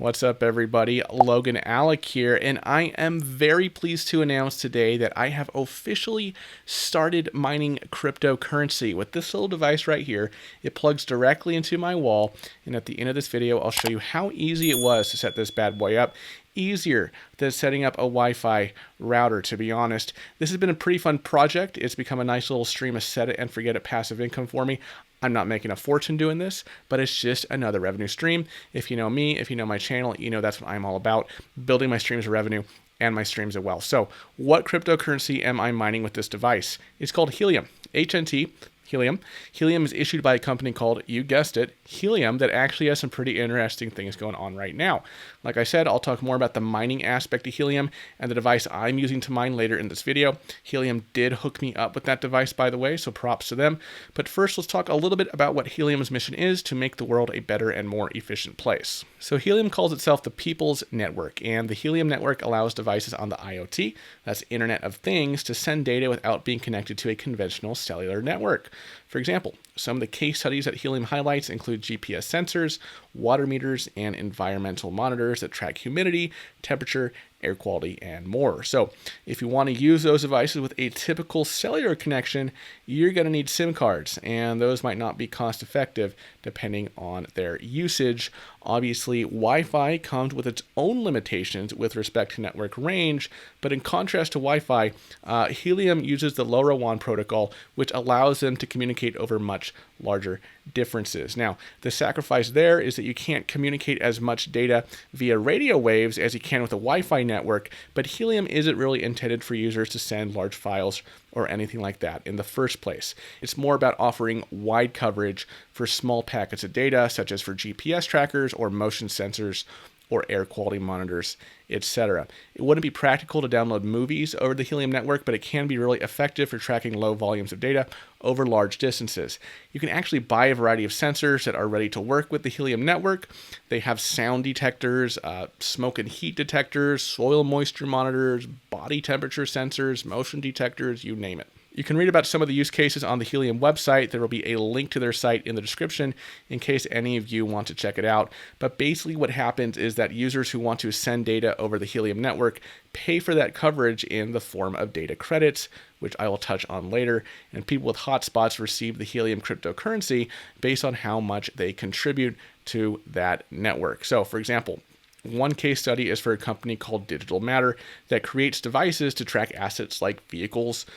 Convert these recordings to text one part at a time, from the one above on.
What's up, everybody? Logan Alec here, and I am very pleased to announce today that I have officially started mining cryptocurrency with this little device right here. It plugs directly into my wall, and at the end of this video, I'll show you how easy it was to set this bad boy up. Easier than setting up a Wi-Fi router, to be honest. This has been a pretty fun project. It's become a nice little stream of set it and forget it passive income for me. I'm not making a fortune doing this, but it's just another revenue stream. If you know me, if you know my channel, you know that's what I'm all about, building my streams of revenue and my streams of wealth. So what cryptocurrency am I mining with this device? It's called Helium, HNT. Helium. Helium is issued by a company called, you guessed it, Helium, that actually has some pretty interesting things going on right now. Like I said, I'll talk more about the mining aspect of Helium and the device I'm using to mine later in this video. Helium did hook me up with that device, by the way, so props to them. But first, let's talk a little bit about what Helium's mission is to make the world a better and more efficient place. So Helium calls itself the People's Network, and the Helium Network allows devices on the IoT, that's Internet of Things, to send data without being connected to a conventional cellular network. For example, some of the case studies that Helium highlights include GPS sensors, water meters, and environmental monitors that track humidity, temperature, air quality, and more. So if you want to use those devices with a typical cellular connection, you're going to need SIM cards, and those might not be cost effective depending on their usage. Obviously, Wi-Fi comes with its own limitations with respect to network range, but in contrast to Wi-Fi, Helium uses the LoRaWAN protocol, which allows them to communicate over much larger differences. Now, the sacrifice there is that you can't communicate as much data via radio waves as you can with a Wi-Fi network, but Helium isn't really intended for users to send large files or anything like that in the first place. It's more about offering wide coverage for small packets of data, such as for GPS trackers or motion sensors or air quality monitors, etc. It wouldn't be practical to download movies over the Helium network, but it can be really effective for tracking low volumes of data over large distances. You can actually buy a variety of sensors that are ready to work with the Helium network. They have sound detectors, smoke and heat detectors, soil moisture monitors, body temperature sensors, motion detectors, you name it. You can read about some of the use cases on the Helium website. There will be a link to their site in the description in case any of you want to check it out. But basically what happens is that users who want to send data over the Helium network pay for that coverage in the form of data credits, which I will touch on later, and people with hotspots receive the Helium cryptocurrency based on how much they contribute to that network. So, for example, one case study is for a company called Digital Matter that creates devices to track assets like vehicles,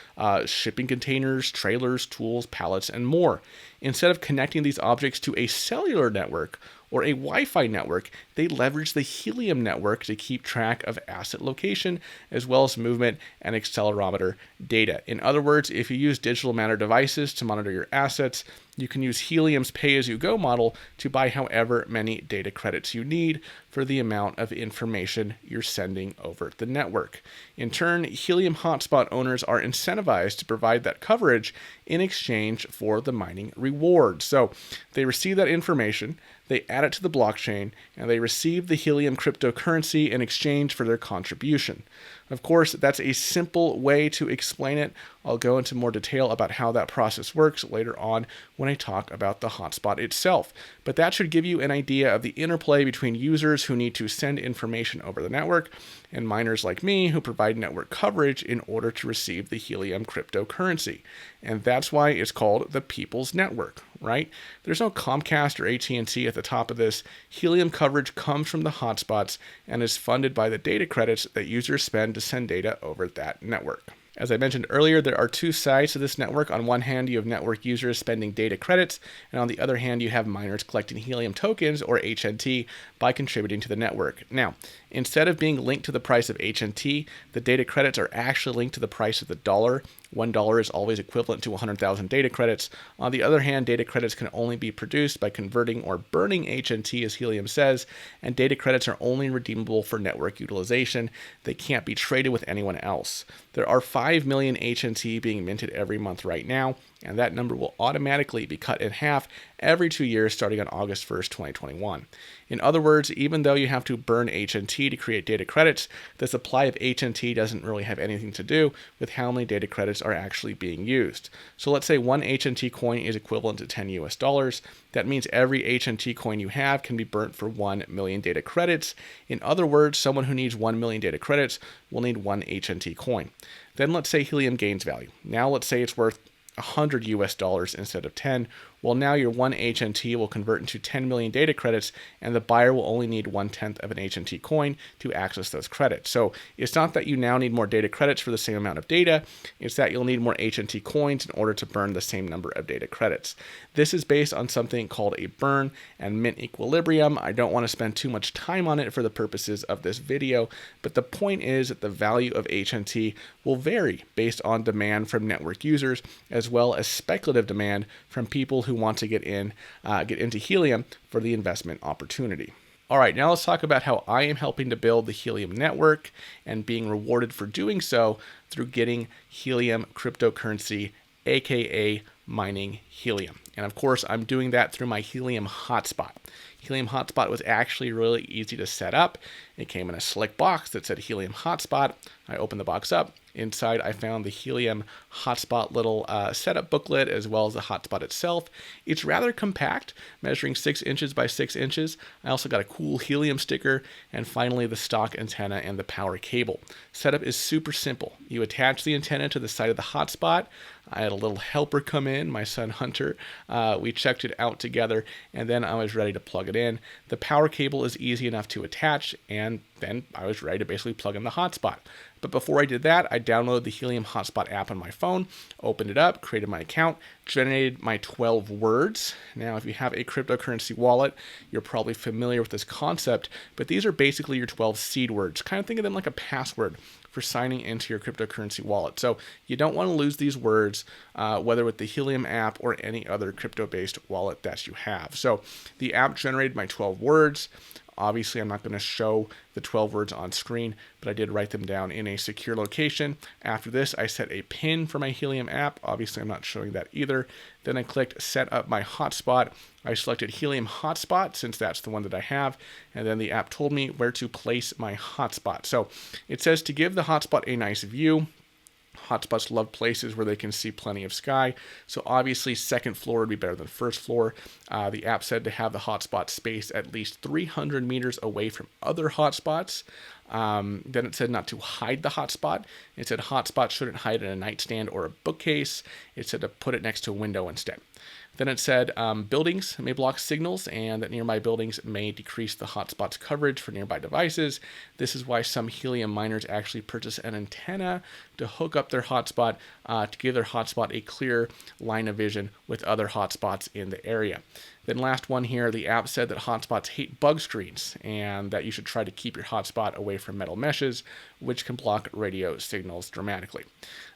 shipping containers, trailers, tools, pallets, and more. Instead of connecting these objects to a cellular network or a Wi-Fi network, they leverage the Helium network to keep track of asset location as well as movement and accelerometer data. In other words, if you use Digital Matter devices to monitor your assets, you can use Helium's pay-as-you-go model to buy however many data credits you need for the amount of information you're sending over the network. In turn, Helium Hotspot owners are incentivized to provide that coverage in exchange for the mining reward. So they receive that information, they add it to the blockchain, and they receive the Helium cryptocurrency in exchange for their contribution. Of course, that's a simple way to explain it. I'll go into more detail about how that process works later on when I talk about the hotspot itself. But that should give you an idea of the interplay between users who need to send information over the network and miners like me who provide network coverage in order to receive the Helium cryptocurrency. And that's why it's called the People's Network, right? There's no Comcast or AT&T at the top of this. Helium coverage comes from the hotspots and is funded by the data credits that users spend to send data over that network. As I mentioned earlier, there are two sides to this network. On one hand, you have network users spending data credits, and on the other hand, you have miners collecting Helium tokens, or HNT, by contributing to the network. Now, instead of being linked to the price of HNT, the data credits are actually linked to the price of the dollar. $1 is always equivalent to 100,000 data credits. On the other hand, data credits can only be produced by converting or burning HNT, as Helium says, and data credits are only redeemable for network utilization. They can't be traded with anyone else. There are 5 million HNT being minted every month right now, and that number will automatically be cut in half every 2 years starting on August 1st, 2021. In other words, even though you have to burn HNT to create data credits, the supply of HNT doesn't really have anything to do with how many data credits are actually being used. So let's say one HNT coin is equivalent to 10 US dollars. That means every HNT coin you have can be burnt for 1 million data credits. In other words, someone who needs 1 million data credits will need one HNT coin. Then let's say Helium gains value. Now let's say it's worth 100 US dollars instead of 10. Well, now your one HNT will convert into 10 million data credits, and the buyer will only need 1/10 of an HNT coin to access those credits. So it's not that you now need more data credits for the same amount of data, it's that you'll need more HNT coins in order to burn the same number of data credits. This is based on something called a burn and mint equilibrium. I don't want to spend too much time on it for the purposes of this video, but the point is that the value of HNT will vary based on demand from network users as well as speculative demand from people who want to get into Helium for the investment opportunity. All right, now let's talk about how I am helping to build the Helium network and being rewarded for doing so through getting Helium cryptocurrency, aka mining Helium. And of course, I'm doing that through my Helium Hotspot. Helium Hotspot was actually really easy to set up. It came in a slick box that said Helium Hotspot. I opened the box up. Inside, I found the Helium Hotspot little setup booklet as well as the hotspot itself. It's rather compact, measuring 6 inches by 6 inches. I also got a cool Helium sticker, and finally the stock antenna and the power cable. Setup is super simple. You attach the antenna to the side of the hotspot. I had a little helper come in, my son Hunter. We checked it out together, and then I was ready to plug it in. The power cable is easy enough to attach, and then I was ready to basically plug in the hotspot. But before I did that, I downloaded the Helium Hotspot app on my phone, opened it up, created my account, generated my 12 words. Now, if you have a cryptocurrency wallet, you're probably familiar with this concept, but these are basically your 12 seed words. Kind of think of them like a password for signing into your cryptocurrency wallet. So you don't want to lose these words, whether with the Helium app or any other crypto-based wallet that you have. So the app generated my 12 words. Obviously, I'm not going to show the 12 words on screen, but I did write them down in a secure location. After this, I set a pin for my Helium app. Obviously, I'm not showing that either. Then I clicked set up my hotspot. I selected Helium Hotspot since that's the one that I have, and then the app told me where to place my hotspot. So it says to give the hotspot a nice view. Hotspots love places where they can see plenty of sky. So obviously second floor would be better than first floor. The app said to have the hotspot spaced at least 300 meters away from other hotspots. Then it said not to hide the hotspot. It said hotspot shouldn't hide in a nightstand or a bookcase. It said to put it next to a window instead. Then it said buildings may block signals and that nearby buildings may decrease the hotspot's coverage for nearby devices. This is why some Helium miners actually purchase an antenna to hook up their hotspot to give their hotspot a clear line of vision with other hotspots in the area. Then last one here, the app said that hotspots hate bug screens and that you should try to keep your hotspot away from metal meshes, which can block radio signals dramatically.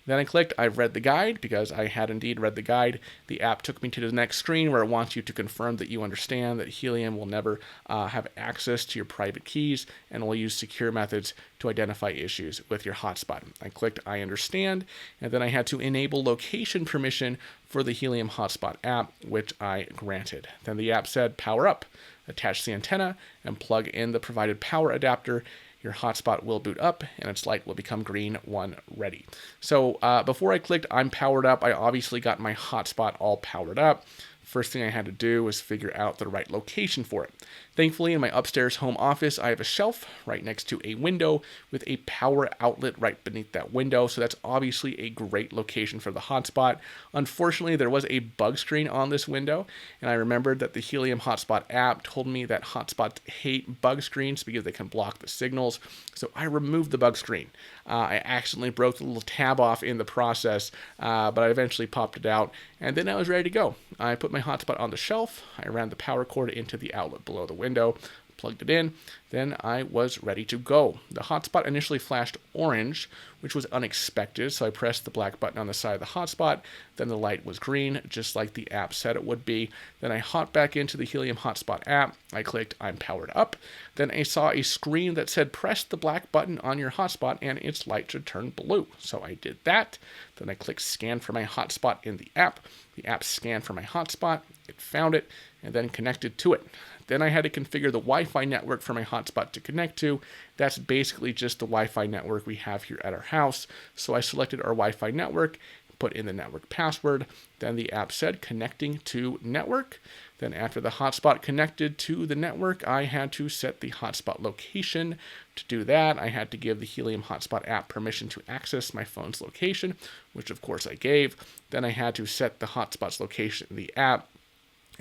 Then I clicked, I've read the guide, because I had indeed read the guide. The app took me to the next screen where it wants you to confirm that you understand that Helium will never have access to your private keys and will use secure methods to identify issues with your hotspot. I clicked I understand, and then I had to enable location permission for the Helium Hotspot app, which I granted. Then the app said power up, attach the antenna, and plug in the provided power adapter. Your hotspot will boot up and its light will become green when ready. So before I clicked I'm powered up, I obviously got my hotspot all powered up. First thing I had to do was figure out the right location for it. Thankfully, in my upstairs home office, I have a shelf right next to a window with a power outlet right beneath that window, so that's obviously a great location for the hotspot. Unfortunately, there was a bug screen on this window, and I remembered that the Helium Hotspot app told me that hotspots hate bug screens because they can block the signals, so I removed the bug screen. I accidentally broke the little tab off in the process, but I eventually popped it out, and then I was ready to go. I put my hotspot on the shelf, I ran the power cord into the outlet below the window, plugged it in, then I was ready to go. The hotspot initially flashed orange, which was unexpected, so I pressed the black button on the side of the hotspot. Then the light was green, just like the app said it would be. Then I hopped back into the Helium Hotspot app. I clicked I'm powered up. Then I saw a screen that said press the black button on your hotspot and its light should turn blue. So I did that. Then I clicked scan for my hotspot in the app. The app scanned for my hotspot. It found it and then connected to it. Then I had to configure the Wi-Fi network for my hotspot to connect to. That's basically just the Wi-Fi network we have here at our house. So I selected our Wi-Fi network, put in the network password. Then the app said connecting to network. Then after the hotspot connected to the network, I had to set the hotspot location. To do that, I had to give the Helium Hotspot app permission to access my phone's location, which of course I gave. Then I had to set the hotspot's location in the app.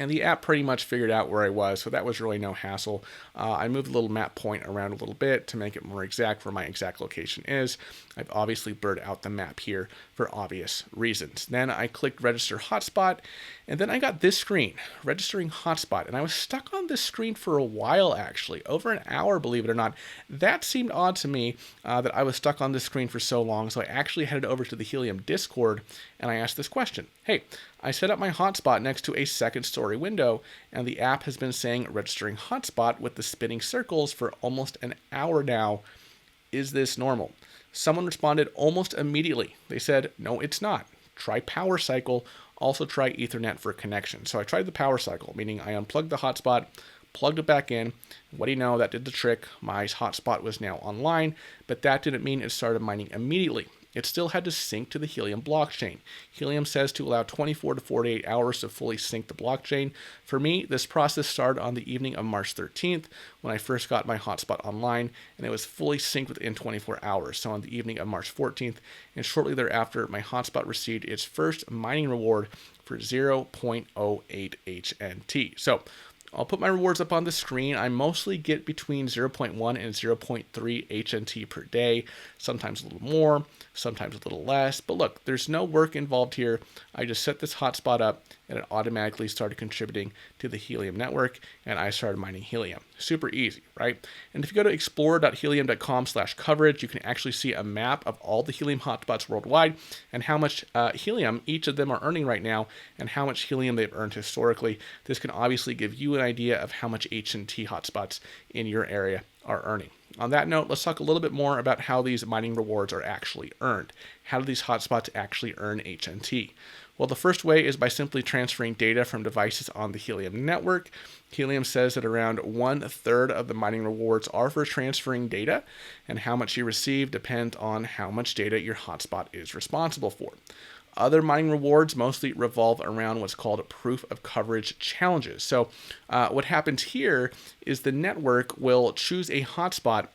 And the app pretty much figured out where I was, so that was really no hassle. I moved the little map point around a little bit to make it more exact where my exact location is. I've obviously blurred out the map here for obvious reasons. Then I clicked register hotspot, and then I got this screen, registering hotspot. And I was stuck on this screen for a while, actually, over an hour, believe it or not. That seemed odd to me that I was stuck on this screen for so long, so I actually headed over to the Helium Discord, and I asked this question. Hey, I set up my hotspot next to a second story window, and the app has been saying registering hotspot with the spinning circles for almost an hour now. Is this normal? Someone responded almost immediately. They said, no, it's not. Try power cycle. Also try Ethernet for connection. So I tried the power cycle, meaning I unplugged the hotspot, plugged it back in. What do you know? That did the trick. My hotspot was now online, but that didn't mean it started mining immediately. It still had to sync to the Helium blockchain. Helium says to allow 24 to 48 hours to fully sync the blockchain. For me, this process started on the evening of March 13th when I first got my hotspot online, and it was fully synced within 24 hours, so on the evening of March 14th, and shortly thereafter, my hotspot received its first mining reward for 0.08 HNT. So I'll put my rewards up on the screen. I mostly get between 0.1 and 0.3 HNT per day, sometimes a little more, sometimes a little less. But look, there's no work involved here. I just set this hotspot up and it automatically started contributing to the Helium network, and I started mining Helium. Super easy, right? And if you go to explorer.helium.com/coverage, you can actually see a map of all the Helium hotspots worldwide and how much Helium each of them are earning right now and how much Helium they've earned historically. This can obviously give you an idea of how much H&T hotspots in your area are earning. On that note, let's talk a little bit more about how these mining rewards are actually earned. How do these hotspots actually earn HNT? Well, the first way is by simply transferring data from devices on the Helium network. Helium says that around 1/3 of the mining rewards are for transferring data, and how much you receive depends on how much data your hotspot is responsible for. Other mining rewards mostly revolve around what's called proof of coverage challenges. So what happens here is the network will choose a hotspot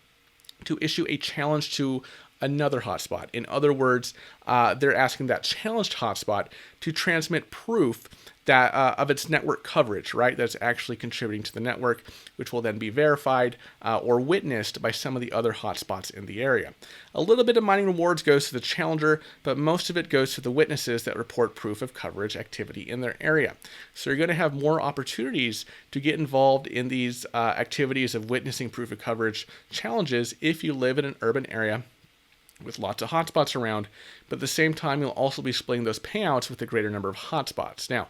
to issue a challenge to another hotspot. In other words, they're asking that challenged hotspot to transmit proof that of its network coverage, right? That's actually contributing to the network, which will then be verified or witnessed by some of the other hotspots in the area. A little bit of mining rewards goes to the challenger, but most of it goes to the witnesses that report proof of coverage activity in their area. So you're going to have more opportunities to get involved in these activities of witnessing proof of coverage challenges if you live in an urban area with lots of hotspots around, but at the same time, you'll also be splitting those payouts with a greater number of hotspots. Now,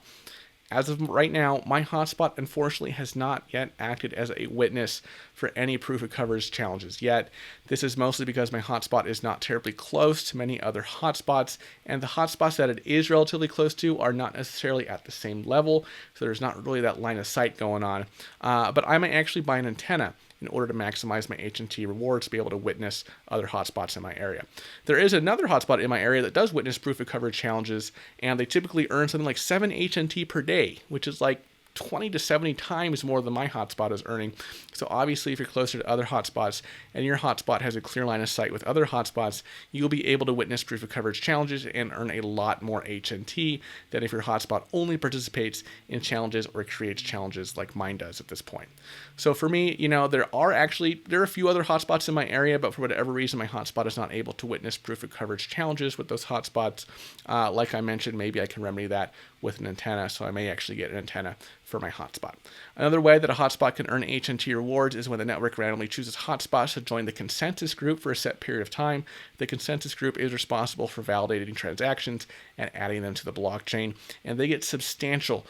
as of right now, my hotspot unfortunately has not yet acted as a witness for any proof of coverage challenges yet. This is mostly because my hotspot is not terribly close to many other hotspots, and the hotspots that it is relatively close to are not necessarily at the same level, so there's not really that line of sight going on. But I might actually buy an antenna in order to maximize my H&T rewards to be able to witness other hotspots in my area. There is another hotspot in my area that does witness proof of coverage challenges, and they typically earn something like 7 H&T per day, which is like 20 to 70 times more than my hotspot is earning. So obviously, if you're closer to other hotspots and your hotspot has a clear line of sight with other hotspots, you'll be able to witness proof of coverage challenges and earn a lot more HNT than if your hotspot only participates in challenges or creates challenges like mine does at this point. So for me, there are a few other hotspots in my area, but for whatever reason, my hotspot is not able to witness proof of coverage challenges with those hotspots. Like I mentioned, maybe I can remedy that with an antenna, so I may actually get an antenna for my hotspot. Another way that a hotspot can earn HNT rewards is when the network randomly chooses hotspots to join the consensus group for a set period of time. The consensus group is responsible for validating transactions and adding them to the blockchain, and they get substantial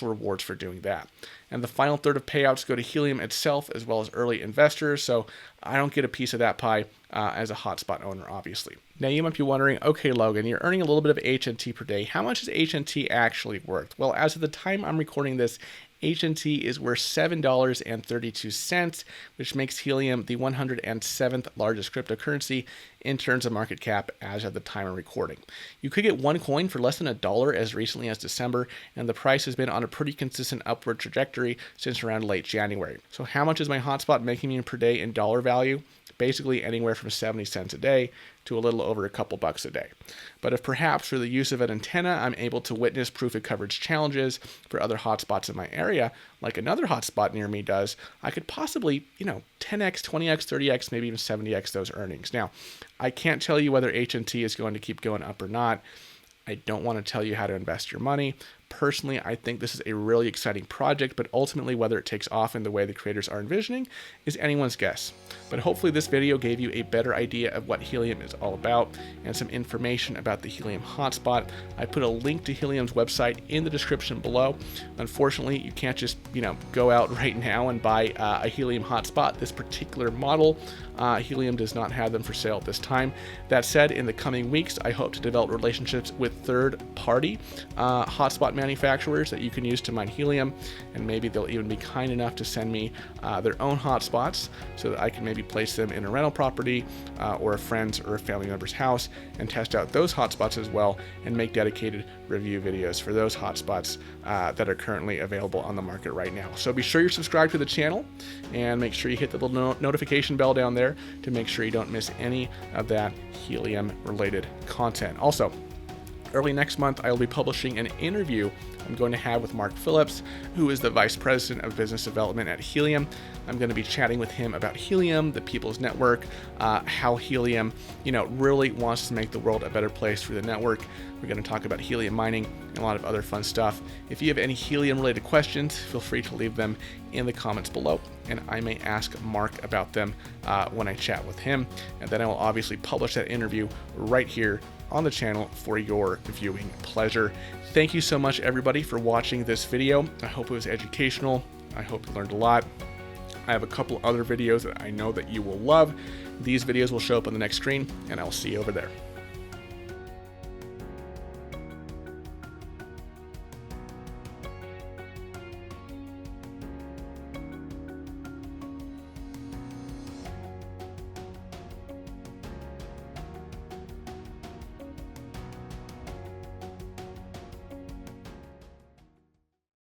rewards for doing that. And the final third of payouts go to Helium itself as well as early investors, so I don't get a piece of that pie as a hotspot owner, obviously. Now you might be wondering, okay, Logan, you're earning a little bit of HNT per day. How much is HNT actually worth? Well, as of the time I'm recording this, HNT is worth $7.32, which makes Helium the 107th largest cryptocurrency in terms of market cap as of the time of recording. You could get one coin for less than $1 as recently as December, and the price has been on a pretty consistent upward trajectory since around late January. So how much is my hotspot making me per day in dollar value? Basically anywhere from 70 cents a day to a little over a couple bucks a day. But if perhaps through the use of an antenna, I'm able to witness proof of coverage challenges for other hotspots in my area, like another hotspot near me does, I could possibly, 10x, 20x, 30x, maybe even 70x those earnings. Now, I can't tell you whether HNT is going to keep going up or not. I don't want to tell you how to invest your money. Personally, I think this is a really exciting project, but ultimately whether it takes off in the way the creators are envisioning is anyone's guess. But hopefully this video gave you a better idea of what Helium is all about and some information about the Helium hotspot. I put a link to Helium's website in the description below. Unfortunately, you can't just, go out right now and buy a Helium hotspot. This particular model, Helium does not have them for sale at this time. That said, in the coming weeks, I hope to develop relationships with third-party hotspot manufacturers that you can use to mine Helium, and maybe they'll even be kind enough to send me their own hotspots so that I can maybe place them in a rental property or a friend's or a family member's house and test out those hotspots as well and make dedicated review videos for those hotspots that are currently available on the market right now. So be sure you're subscribed to the channel and make sure you hit the little notification bell down there to make sure you don't miss any of that Helium related content. Also, early next month, I will be publishing an interview I'm going to have with Mark Phillips, who is the Vice President of Business Development at Helium. I'm going to be chatting with him about Helium, the People's Network, how Helium, really wants to make the world a better place through the network. We're going to talk about Helium mining and a lot of other fun stuff. If you have any Helium-related questions, feel free to leave them in the comments below, and I may ask Mark about them when I chat with him. And then I will obviously publish that interview right here on the channel for your viewing pleasure. Thank you so much, everybody, for watching this video. I hope it was educational. I hope you learned a lot. I have a couple other videos that I know that you will love. These videos will show up on the next screen, and I'll see you over there.